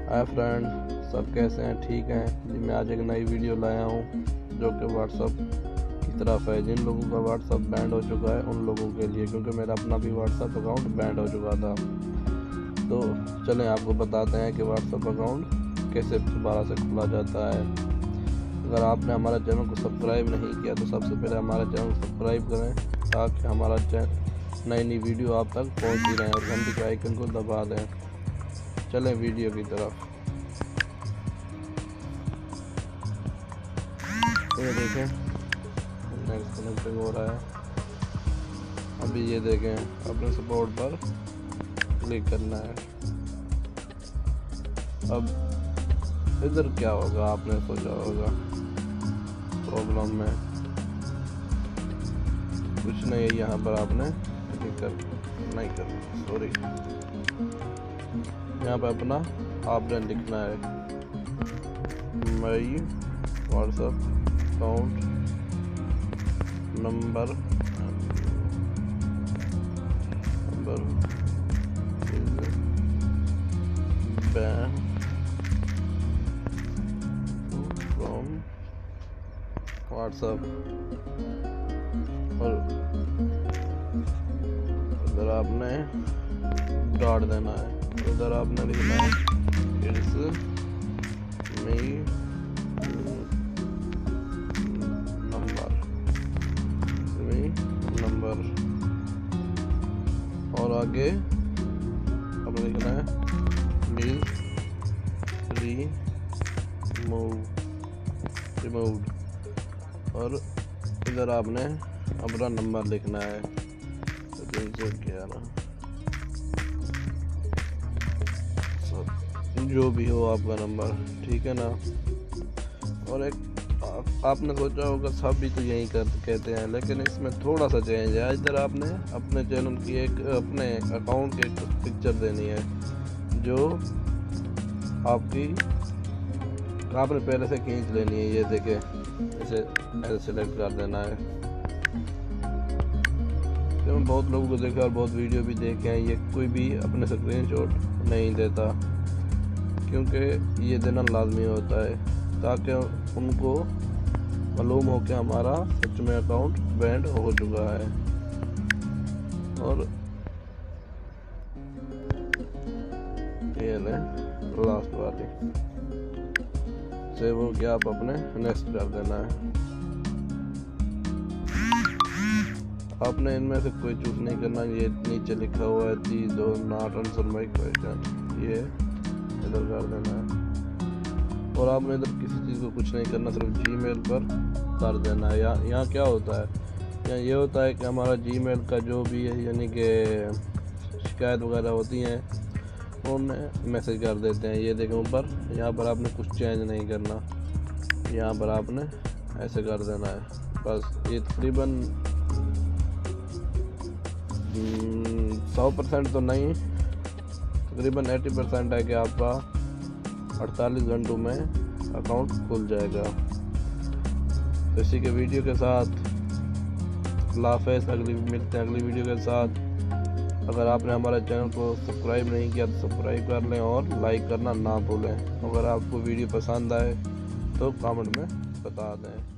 Hi friend, सब कैसे हैं? ठीक हैं जी। मैं आज एक नई वीडियो लाया हूँ जो कि व्हाट्सअप की तरफ है। जिन लोगों का व्हाट्सअप बैंड हो चुका है उन लोगों के लिए, क्योंकि मेरा अपना भी व्हाट्सअप अकाउंट बैंड हो चुका था। तो चलें आपको बताते हैं कि व्हाट्सअप अकाउंट कैसे दोबारा से खुला जाता है। अगर आपने हमारा चैनल को सब्सक्राइब नहीं किया तो सबसे पहले हमारा चैनल को सब्सक्राइब करें, ताकि हमारा नई नई वीडियो आप तक पहुँचती रहें, और घंटी के आइकन को दबा दें। चलें वीडियो की तरफ। ये देखें, नेक्स्ट कनेक्टिंग हो रहा है। अभी ये देखें, अपने सपोर्ट पर क्लिक करना है। अब इधर क्या होगा, आपने सोचा होगा प्रॉब्लम में कुछ नहीं है। यहाँ पर आपने क्लिक सॉरी, यहाँ पर अपना आपने लिखना है my WhatsApp account number banned from WhatsApp, और इधर आपने डॉट देना है। इधर आपने लिखना है इट्स मी नंबर, और आगे आपने लिखना है प्लीज रिमूव्ड, और इधर आपने अपना नंबर लिखना है 311, जो भी हो आपका नंबर, ठीक है ना। और एक आपने सोचा होगा सब भी तो यही कहते हैं, लेकिन इसमें थोड़ा सा चेंज है। इधर आपने अपने चैनल की अपने अकाउंट की एक पिक्चर देनी है जो आपने पहले से खींच लेनी है। ये देखे, इसे ऐसे सेलेक्ट कर देना है। तो बहुत लोगों को देखा और बहुत वीडियो भी देखे हैं, ये कोई भी अपने स्क्रीनशॉट नहीं देता, क्योंकि ये देना लाजमी होता है ताकि उनको मालूम हो कि हमारा सच में अकाउंट बैंड हो चुका है। और ये लास्ट वाली सेव हो गया, आप अपने नेक्स्ट कर देना है। आपने इनमें से कोई चूज नहीं करना। ये नीचे लिखा हुआ है these do not answer my question, ये इधर कर देना है। और आपने इधर किसी चीज़ को कुछ नहीं करना, सिर्फ जीमेल पर कर देना है। यहाँ क्या होता है, यहाँ ये होता है कि हमारा जीमेल का जो भी है, यानी कि शिकायत वगैरह होती हैं, उन्हें मैसेज कर देते हैं। ये देखें ऊपर, यहाँ पर आपने कुछ चेंज नहीं करना, यहाँ पर आपने ऐसे कर देना है बस। ये तकरीबन 100% तो नहीं, तकरीबन 80% है कि आपका 48 घंटों में अकाउंट खुल जाएगा। तो इसी के वीडियो के साथ अल्लाह हाफ़िज़। मिलते हैं अगली वीडियो के साथ। अगर आपने हमारे चैनल को सब्सक्राइब नहीं किया तो सब्सक्राइब कर लें और लाइक करना ना भूलें। अगर आपको वीडियो पसंद आए तो कमेंट में बता दें।